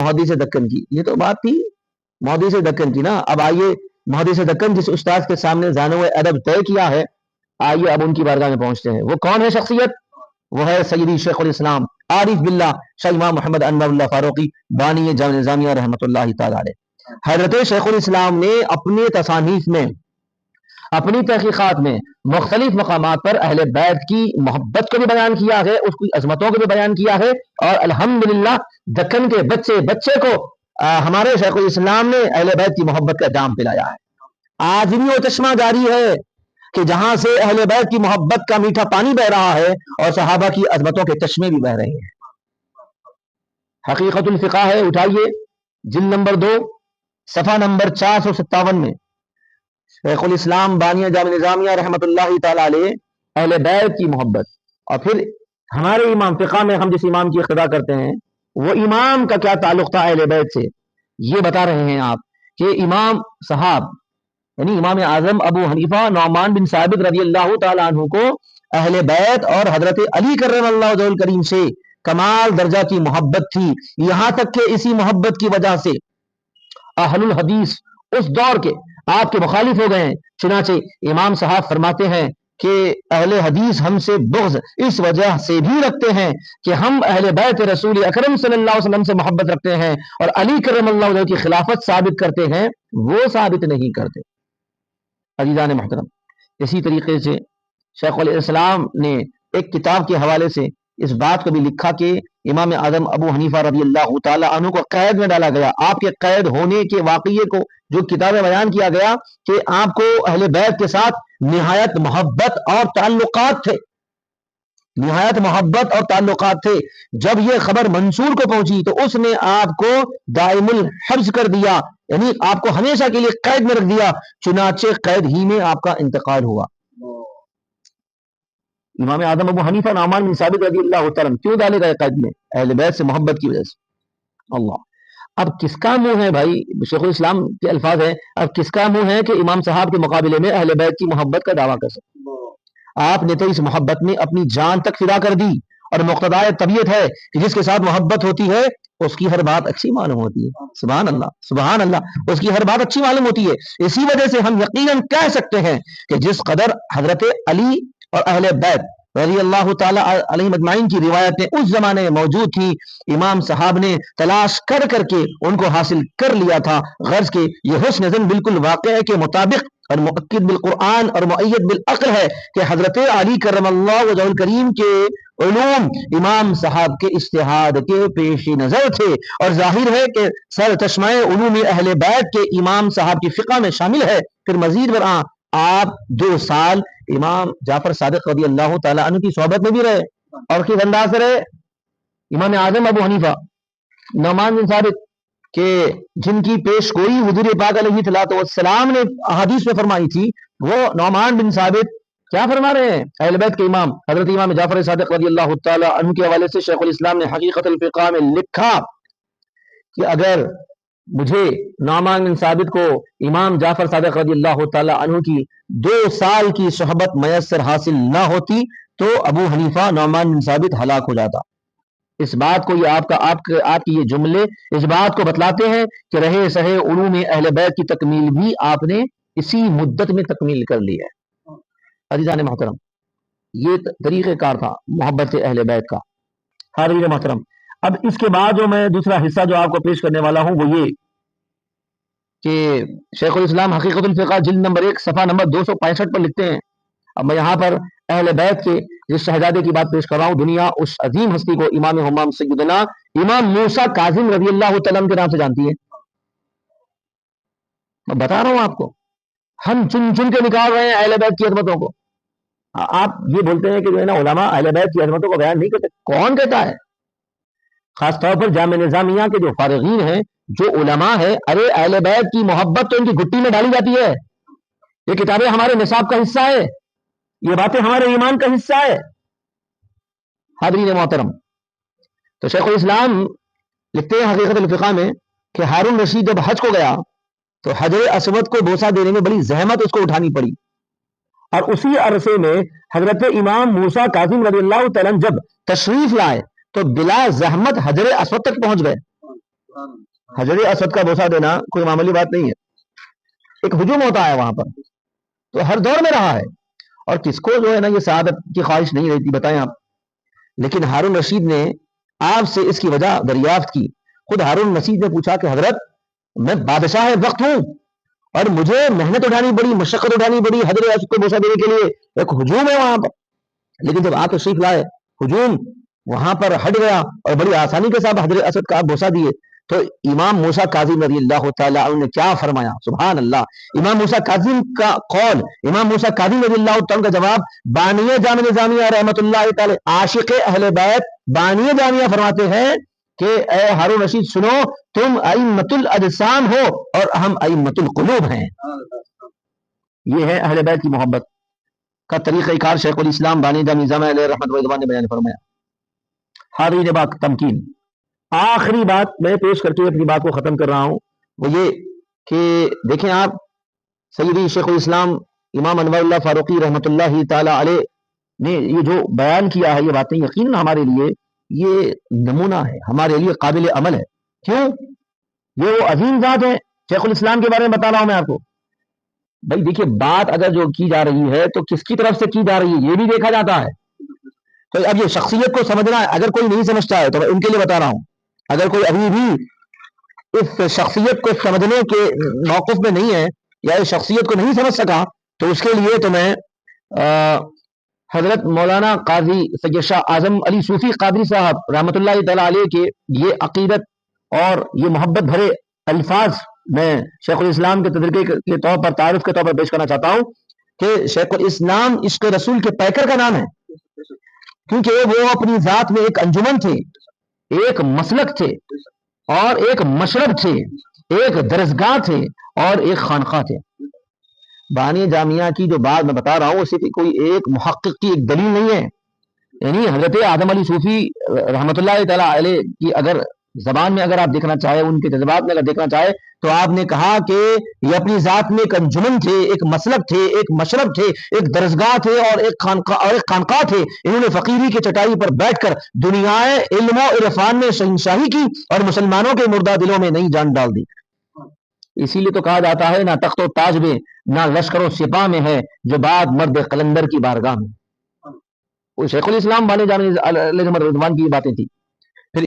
محدث دکن کی، یہ تو بات تھی محدث دکن کی نا. اب آئیے محدث دکن جس استاد کے سامنے زانو ادب طے کیا ہے، آئیے اب ان کی بارگاہ میں پہنچتے ہیں. وہ کون ہے شخصیت؟ وہ ہے سیدی شیخ الاسلام عارف باللہ شاہ امام محمد انور اللہ فاروقی بانی جامع نظامیہ رحمۃ اللہ تعالی علیہ. حضرت شیخ الاسلام نے اپنے تصانیف میں، اپنی تحقیقات میں مختلف مقامات پر اہل بیت کی محبت کو بھی بیان کیا ہے، اس کی عظمتوں کو بھی بیان کیا ہے، اور الحمدللہ دکن کے بچے بچے کو ہمارے شیخ الاسلام نے اہل بیت کی محبت کا جام پلایا ہے. آج بھی وہ چشمہ جاری ہے کہ جہاں سے اہل بیت کی محبت کا میٹھا پانی بہ رہا ہے اور صحابہ کی عظمتوں کے چشمے بھی بہ رہے ہیں. حقیقت الفقہ ہے، اٹھائیے جلد نمبر 2 صفحہ نمبر 457 میں شیخ الاسلام بانیہ جامع نظامیہ رحمۃ اللہ تعالی علیہ اہل بیت کی محبت. اور پھر ہمارے امام فقہ میں ہم جس امام کی اقتدا کرتے ہیں وہ امام کا کیا تعلق تھا اہل بیت سے، یہ بتا رہے ہیں آپ کہ امام صاحب یعنی امام اعظم ابو حنیفہ نعمان بن ثابت رضی اللہ تعالیٰ عنہ کو اہل بیت اور حضرت علی کرم اللہ وجہہ الکریم سے کمال درجہ کی محبت تھی. یہاں تک کہ اسی محبت کی وجہ سے اہل الحدیث اس دور کے آپ کے مخالف ہو گئے ہیں. چنانچہ امام صاحب فرماتے ہیں کہ اہل حدیث ہم سے بغض اس وجہ سے بھی رکھتے ہیں کہ ہم اہل بیت رسول اکرم صلی اللہ علیہ وسلم سے محبت رکھتے ہیں اور علی کرم اللہ وجہہ کی خلافت ثابت کرتے ہیں، وہ ثابت نہیں کرتے. عزیزان محترم، اسی طریقے سے شیخ الاسلام نے ایک کتاب کے حوالے سے اس بات کو بھی لکھا کہ امام اعظم ابو حنیفہ رضی اللہ تعالی عنہ کو قید میں ڈالا گیا. آپ کے قید ہونے کے واقعے کو جو کتابیں بیان کیا گیا کہ آپ کو اہل بیت کے ساتھ نہایت محبت اور تعلقات تھے، نہایت محبت اور تعلقات تھے. جب یہ خبر منصور کو پہنچی تو اس نے آپ کو دائم الحبس کر دیا، یعنی آپ کو ہمیشہ کے لیے قید میں رکھ دیا. چنانچہ قید ہی میں آپ کا انتقال ہوا. امام اعظم ابو حنیفہ نعمان بن ثابت رضی اللہ تعالیٰ کیوں ڈالے گئے قید میں؟ اہل بیت سے محبت کی وجہ سے. اللہ، اب کس کا منہ ہے بھائی؟ شیخ الاسلام کے الفاظ ہیں، اب کس کا منہ ہے کہ امام صاحب کے مقابلے میں اہل بیت کی محبت کا دعویٰ کر سکتے؟ آپ نے تو اس محبت میں اپنی جان تک فدا کر دی، اور مقتضائے طبیعت ہے کہ جس کے ساتھ محبت ہوتی ہے اس کی ہر بات اچھی معلوم ہوتی ہے. سبحان اللہ سبحان اللہ، اس کی ہر بات اچھی معلوم ہوتی ہے. اسی وجہ سے ہم یقیناً کہہ سکتے ہیں کہ جس قدر حضرت علی اور اہل بیت رضی اللہ تعالی علیہ مجمعین کی روایتیں اس زمانے میں موجود تھی، امام صاحب نے تلاش کر کر کے ان کو حاصل کر لیا تھا. غرض کہ یہ حسن ظن بالکل واقعہ کے مطابق اور مؤکد بالقرآن اور مؤید بالعقل ہے کہ حضرت علی کرم اللہ وجہ الکریم کے علوم امام صاحب کے اجتہاد کے پیش نظر تھے، اور ظاہر ہے کہ سر چشمہ علوم اہل بیت کے امام صاحب کی فقہ میں شامل ہے. پھر مزید برآں آپ 2 سال امام جعفر صادق رضی اللہ تعالیٰ عنہ کی صحبت میں بھی رہے، اور کس انداز سے رہے؟ امام اعظم ابو حنیفہ نعمان بن ثابت کہ جن کی پیش گوئی حضور پاک علیہ الصلوۃ والسلام نے احادیث میں فرمائی تھی، وہ نعمان بن ثابت کیا فرما رہے ہیں؟ اہل بیت کے امام حضرت امام جعفر صادق رضی اللہ تعالی عنہ کے حوالے سے شیخ الاسلام نے حقیقت الفقہ میں لکھا کہ اگر مجھے نعمان بن ثابت کو امام جعفر صادق رضی اللہ تعالی عنہ کی 2 سال کی صحبت میسر حاصل نہ ہوتی تو ابو حنیفہ نعمان بن ثابت ہلاک ہو جاتا. اس بات کو یہ آپ کی یہ جملے اس بات کو بتلاتے ہیں کہ رہے سہے علوم اہل بیت کی تکمیل بھی آپ نے اسی مدت میں تکمیل کر لی ہے. عزیزان محترم، یہ طریقہ کار تھا محبت اہل بیت کا. حاضرین محترم، اب اس کے بعد جو میں دوسرا حصہ جو آپ کو پیش کرنے والا ہوں وہ یہ کہ شیخ الاسلام حقیقت الفقہ جلد نمبر 1 صفحہ نمبر 265 پر لکھتے ہیں. اب میں یہاں پر اہل بیت کے جس شہزادے کی بات پیش کر رہا ہوں، دنیا اس عظیم ہستی کو امام حمام سیدنا امام موسیٰ کاظم رضی اللہ تعالیٰ کے نام سے جانتی ہے. میں بتا رہا ہوں آپ کو، ہم چن چن کے نکال رہے ہیں اہل بیت کی عظمتوں کو. آپ یہ بولتے ہیں کہ جو ہے نا علماء اہل بیت کی عظمتوں کو بیان نہیں کرتے. کون کہتا ہے؟ خاص طور پر جامع نظامیہ کے جو فارغین ہیں، جو علماء ہے، ارے اہل بیت کی محبت تو ان کی گھٹی میں ڈالی جاتی ہے. یہ کتابیں ہمارے نصاب کا حصہ ہے، یہ باتیں ہمارے ایمان کا حصہ ہے. حاضرین محترم، تو شیخ الاسلام لکھتے ہیں حقیقت الفقہ میں کہ ہارون رشید جب حج کو گیا تو حجر اسود کو بوسہ دینے میں بڑی زحمت اس کو اٹھانی پڑی، اور اسی عرصے میں حضرت امام موسیٰ کاظم رضی اللہ تعالیٰ جب تشریف لائے تو بلا زحمت حجر اسود تک پہنچ گئے. حجر اسود کا بوسہ دینا کوئی معمولی بات نہیں ہے، ایک ہجوم ہوتا ہے وہاں پر، تو ہر دور میں رہا ہے، اور کس کو جو ہے نا یہ سعادت کی خواہش نہیں رہتی بتائیں آپ؟ لیکن ہارون رشید نے آپ سے اس کی وجہ دریافت کی. خود ہارون رشید نے پوچھا کہ حضرت میں بادشاہ وقت ہوں اور مجھے محنت اٹھانی پڑی، مشقت اٹھانی پڑی حضر اسود کو بوسہ دینے کے لیے، ایک ہجوم ہے وہاں پر. لیکن جب آپ تشریف لائے ہجوم وہاں پر ہٹ گیا اور بڑی آسانی کے ساتھ حضر اسود کا آپ بوسہ دیے. تو امام موسیٰ کاظم رضی اللہ تعالیٰ عنہ نے کیا فرمایا؟ سبحان اللہ. امام موسیٰ کاظم کا قول، امام موسیٰ کاظم رضی اللہ تعالیٰ کا جواب، بانی جامع نظامیہ رحمۃ اللہ تعالی عاشق اہل بیت بانی جامعہ فرماتے ہیں کہ اے ہارون رشید سنو، تم ائمۃ الاجسام ہو اور ہم ائمۃ القلوب ہیں. یہ ہے اہل بیت کی محبت کا طریقہ کار شیخ الاسلام بانی جامع نظامیہ علیہ رحمۃ اللہ نے بیان فرمایا. حاضرین باق تمکین، آخری بات میں پیش کر کے اپنی بات کو ختم کر رہا ہوں، وہ یہ کہ دیکھیں آپ، سیدی شیخ الاسلام امام انور اللہ فاروقی رحمۃ اللہ تعالی علیہ نے یہ جو بیان کیا ہے، یہ باتیں یقیناً ہمارے لیے یہ نمونہ ہے، ہمارے لیے قابل عمل ہے. کیوں؟ یہ وہ عظیم ذات ہے. شیخ الاسلام کے بارے میں بتا رہا ہوں میں آپ کو. بھائی دیکھیے، بات اگر جو کی جا رہی ہے تو کس کی طرف سے کی جا رہی ہے یہ بھی دیکھا جاتا ہے. تو اب یہ شخصیت کو سمجھنا ہے، اگر کوئی نہیں سمجھتا ہے تو میں ان کے لیے بتا رہا ہوں، اگر کوئی ابھی بھی اس شخصیت کو سمجھنے کے موقف میں نہیں ہے یا اس شخصیت کو نہیں سمجھ سکا، تو اس کے لیے تو میں حضرت مولانا قاضی سید شاہ اعظم علی صوفی قادری صاحب رحمۃ اللہ تعالی علیہ کے یہ عقیدت اور یہ محبت بھرے الفاظ میں شیخ الاسلام کے تذکرے کے طور پر، تعارف کے طور پر پیش کرنا چاہتا ہوں کہ شیخ الاسلام عشق رسول کے پیکر کا نام ہے، کیونکہ وہ اپنی ذات میں ایک انجمن تھے، ایک مسلک تھے، اور ایک مشرب تھے، ایک درسگاہ تھے، اور ایک خانقاہ تھے. بانی جامعہ کی جو بات میں بتا رہا ہوں، صرف کوئی ایک محقق کی ایک دلیل نہیں ہے. یعنی حضرت اعظم علی صوفی رحمۃ اللہ تعالی علیہ کی اگر زبان میں اگر آپ دیکھنا چاہے، ان کے جذبات میں اگر دیکھنا چاہے، تو آپ نے کہا کہ یہ اپنی ذات میں ایک انجمن تھے، ایک مسلک تھے، ایک مشرب تھے، ایک درسگاہ تھے، اور ایک خانقاہ تھے. انہوں نے فقیری کی چٹائی پر بیٹھ کر دنیا علم و عرفان میں شہنشاہی کی اور مسلمانوں کے مردہ دلوں میں نئی جان ڈال دی. اسی لیے تو کہا جاتا ہے نہ تخت و تاج میں، نہ لشکر و سپاہ میں ہے جو بات مرد قلندر کی بارگاہ میں. وہ شیخ الاسلام بانی جامع علیہ رضوان کی باتیں تھی.